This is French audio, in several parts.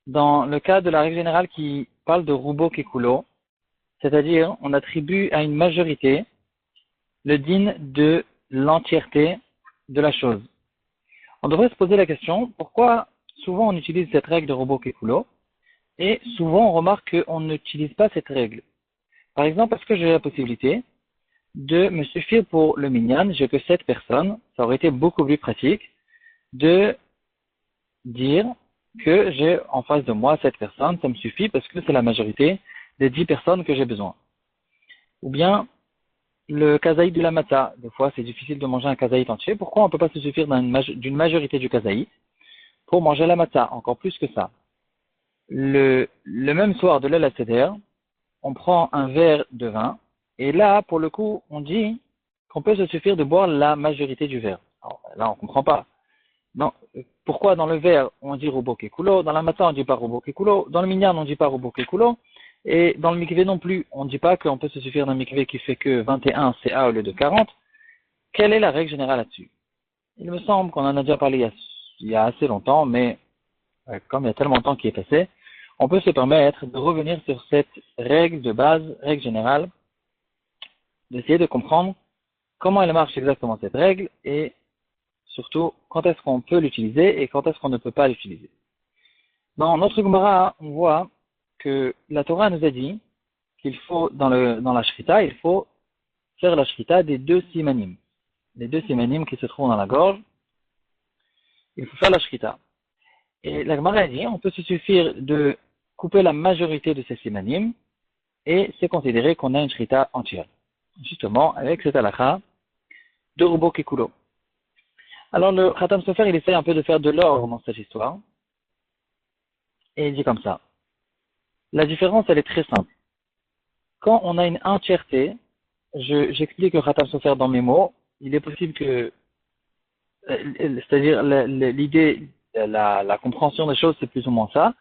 dans le cas de la règle générale qui parle de Rubo Kekulo, c'est-à-dire on attribue à une majorité le din de l'entièreté de la chose. On devrait se poser la question, pourquoi souvent on utilise cette règle de Rubo Kekulo et souvent on remarque qu'on n'utilise pas cette règle. Par exemple, parce que j'ai la possibilité de me suffire pour le minyan, j'ai que 7 personnes, ça aurait été beaucoup plus pratique de dire que j'ai en face de moi 7 personnes, ça me suffit parce que c'est la majorité des 10 personnes que j'ai besoin. Ou bien, le kazaït de la matzah, des fois c'est difficile de manger un kazaït entier, pourquoi on ne peut pas se suffire d'une majorité du kazaït pour manger la matzah, encore plus que ça. Le même soir de l'El Seder, on prend un verre de vin, et là, pour le coup, on dit qu'on peut se suffire de boire la majorité du verre. Alors, là, on ne comprend pas. Non, pourquoi dans le verre, on dit Rubo Kekulo, dans la matzah, on ne dit pas Rubo Kekulo, dans le minyan, on ne dit pas Rubo Kekulo, et dans le mikvé non plus, on ne dit pas qu'on peut se suffire d'un mikvé qui fait que 21 CA au lieu de 40. Quelle est la règle générale là-dessus? Il me semble qu'on en a déjà parlé il y a assez longtemps, mais comme il y a tellement de temps qui est passé, on peut se permettre de revenir sur cette règle de base, règle générale, d'essayer de comprendre comment elle marche exactement cette règle et surtout quand est-ce qu'on peut l'utiliser et quand est-ce qu'on ne peut pas l'utiliser. Dans notre Gemara, on voit que la Torah nous a dit qu'il faut, dans la Shrita, il faut faire la Shrita des 2 simanim. Les 2 simanim qui se trouvent dans la gorge, il faut faire la Shrita. Et la Gemara a dit, on peut se suffire de couper la majorité de ces simanim et c'est considéré qu'on a une Shrita entière. Justement, avec cette halakha de Rubo Kekulo. Alors le Khatam Sofer, il essaie un peu de faire de l'ordre dans cette histoire. Et il dit comme ça. La différence, elle est très simple. Quand on a une entièreté, j'explique le Khatam Sofer dans mes mots, il est possible que, c'est-à-dire l'idée, la compréhension des choses, c'est plus ou moins ça.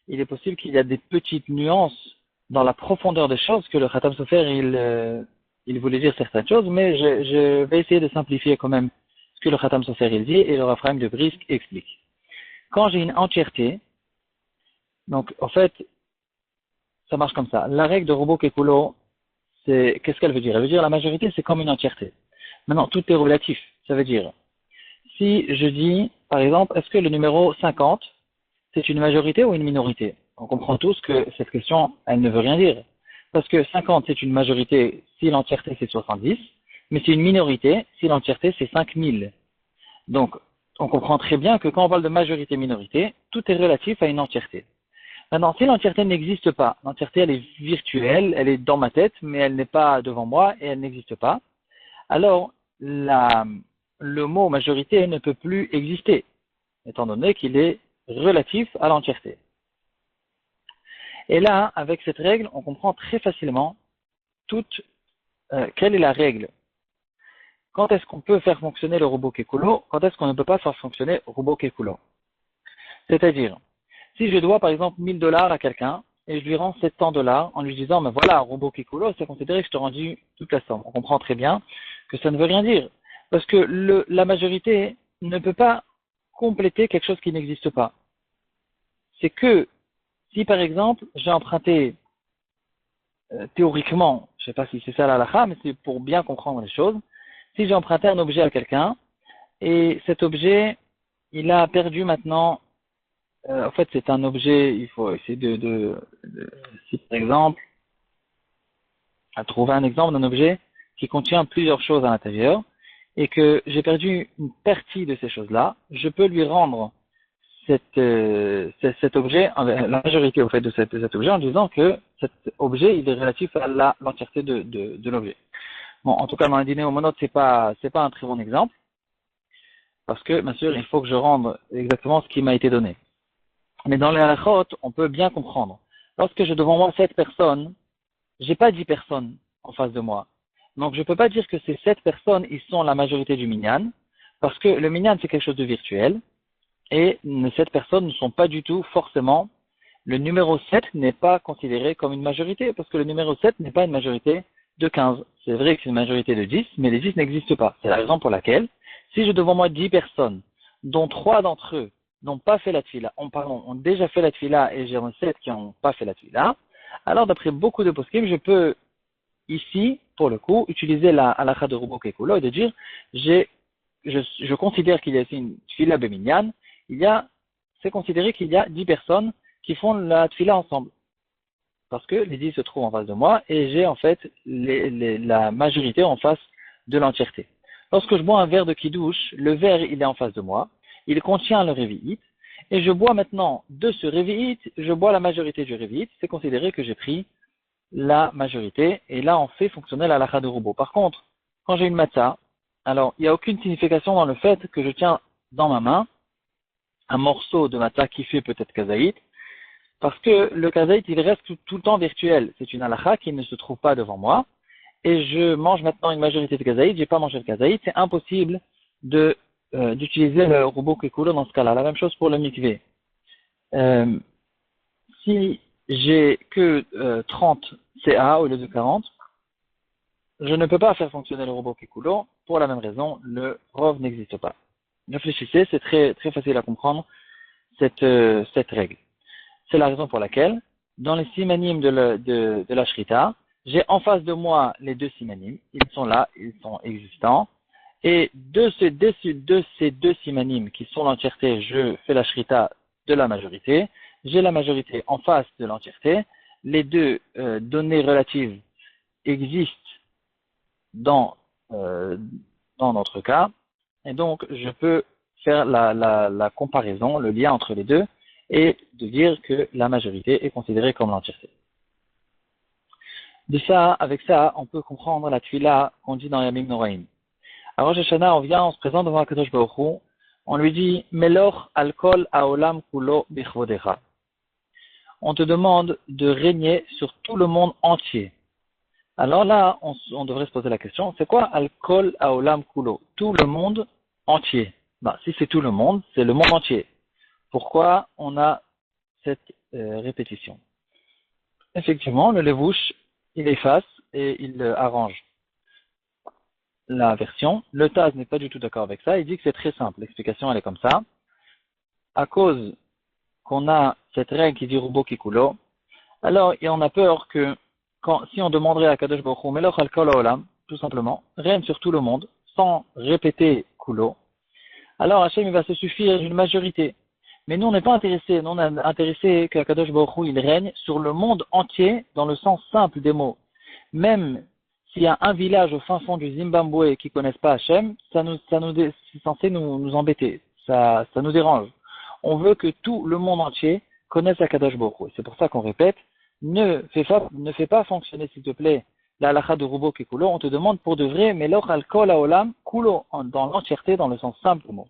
Il est possible qu'il y a des petites nuances dans la profondeur des choses que le Khatam Sofer, il voulait dire certaines choses, mais je vais essayer de simplifier quand même ce que le Khatam Sofer il dit et le Raphaël de Brisk explique. Quand j'ai une entièreté, donc en fait, ça marche comme ça. La règle de Rubo Kekulo, qu'est-ce qu'elle veut dire? Elle veut dire la majorité, c'est comme une entièreté. Maintenant, tout est relatif. Ça veut dire, si je dis, par exemple, est-ce que le numéro 50, c'est une majorité ou une minorité? On comprend tous que cette question, elle ne veut rien dire. Parce que 50, c'est une majorité si l'entièreté c'est 70, mais c'est une minorité si l'entièreté c'est 5000. Donc, on comprend très bien que quand on parle de majorité-minorité, tout est relatif à une entièreté. Maintenant, si l'entièreté n'existe pas, l'entièreté elle est virtuelle, elle est dans ma tête, mais elle n'est pas devant moi et elle n'existe pas, alors le mot majorité ne peut plus exister, étant donné qu'il est relatif à l'entièreté. Et là, avec cette règle, on comprend très facilement quelle est la règle. Quand est-ce qu'on peut faire fonctionner le Rubo Kekulo? Quand est-ce qu'on ne peut pas faire fonctionner le Rubo Kekulo? C'est-à-dire, si je dois par exemple $1000 à quelqu'un et je lui rends $700 en lui disant, mais voilà, Rubo Kekulo, c'est considéré que je t'ai rendu toute la somme. On comprend très bien que ça ne veut rien dire. Parce que la majorité ne peut pas compléter quelque chose qui n'existe pas. C'est que si par exemple j'ai emprunté théoriquement, je ne sais pas si c'est ça la halakha, mais c'est pour bien comprendre les choses, si j'ai emprunté un objet à quelqu'un et cet objet il a perdu maintenant, en fait c'est un objet, il faut essayer si par exemple, à trouver un exemple d'un objet qui contient plusieurs choses à l'intérieur et que j'ai perdu une partie de ces choses-là, je peux lui rendre cet objet, la majorité au fait de cet objet en disant que cet objet il est relatif à l'entièreté de l'objet. Bon, en tout cas dans les dîners au monode c'est pas un très bon exemple parce que bien sûr il faut que je rende exactement ce qui m'a été donné. Mais dans les halachot on peut bien comprendre. Lorsque j'ai devant moi 7 personnes, j'ai pas 10 personnes en face de moi. Donc je peux pas dire que ces 7 personnes ils sont la majorité du minyan parce que le minyan c'est quelque chose de virtuel. Et ces 7 personnes ne sont pas du tout forcément, le numéro 7 n'est pas considéré comme une majorité, parce que le numéro 7 n'est pas une majorité de 15. C'est vrai que c'est une majorité de 10, mais les 10 n'existent pas. C'est la raison pour laquelle, si j'ai devant moi 10 personnes, dont 3 d'entre eux n'ont pas fait la tfila, ont déjà fait la tfila et j'ai 7 qui n'ont pas fait la tfila, alors d'après beaucoup de poskim, je peux ici, pour le coup, utiliser la halakha de Rubo Kekulo et de dire, je considère qu'il y a ici une tfila beminyan, c'est considéré qu'il y a 10 personnes qui font la tfila ensemble. Parce que les 10 se trouvent en face de moi et j'ai en fait la majorité en face de l'entièreté. Lorsque je bois un verre de kidouche, le verre il est en face de moi, il contient le révi'it, et je bois maintenant de ce révi'it, je bois la majorité du révi'it, c'est considéré que j'ai pris la majorité, et là on fait fonctionner la halakha de Rubo. Par contre, quand j'ai une matzah, alors il n'y a aucune signification dans le fait que je tiens dans ma main un morceau de matzah qui fait peut-être kazaït, parce que le kazaït il reste tout le temps virtuel, c'est une halakha qui ne se trouve pas devant moi, et je mange maintenant une majorité de kazaït, j'ai pas mangé le kazaït, c'est impossible d'utiliser le Rubo Kekulo dans ce cas-là. La même chose pour le mikvé. Si j'ai que 30 CA au lieu de 40, je ne peux pas faire fonctionner le Rubo Kekulo. Pour la même raison, le Rov n'existe pas. Réfléchissez, c'est très, très facile à comprendre cette règle. C'est la raison pour laquelle, dans les simanim de la Shrita, j'ai en face de moi les deux simanim. Ils sont là, ils sont existants. Et de ces deux simanim qui sont l'entièreté, je fais la shrita de la majorité. J'ai la majorité en face de l'entièreté. Les deux données relatives existent dans notre cas. Et donc, je peux faire la comparaison, le lien entre les deux, et de dire que la majorité est considérée comme l'entièreté. Avec ça, on peut comprendre la tuila qu'on dit dans Yamim Noraim. À Rosh Hashanah, on se présente devant Akadosh Baruch Hu, on lui dit Melor alkol haolam kulo bichvodecha. On te demande de régner sur tout le monde entier. Alors là, on devrait se poser la question, c'est quoi alkol haolam kulo? Tout le monde entier. Si c'est tout le monde, c'est le monde entier. Pourquoi on a cette répétition? Effectivement, le levouche, il efface et il arrange la version. Le Taz n'est pas du tout d'accord avec ça. Il dit que c'est très simple. L'explication, elle est comme ça. À cause qu'on a cette règle qui dit Rubo Kikulo, alors on a peur que si on demanderait à Kadosh Baruch Hu, Melech al Kol Haolam, tout simplement, règne sur tout le monde, sans répéter Kulo, alors Hachem il va se suffire d'une majorité. Mais nous, on n'est pas intéressés. Nous, on est intéressés que Kadosh Baruch Hu, il règne sur le monde entier, dans le sens simple des mots. Même s'il y a un village au fin fond du Zimbabwe qui ne connaissent pas Hachem, c'est censé nous embêter. Ça nous dérange. On veut que tout le monde entier connaisse Akadosh Baruch Hu. C'est pour ça qu'on répète, ne fais pas fonctionner, s'il te plaît, la halakha de Rubo Kekulo. On te demande pour de vrai, mais l'or al kol haolam kulo, dans l'entièreté, dans le sens simple du mot.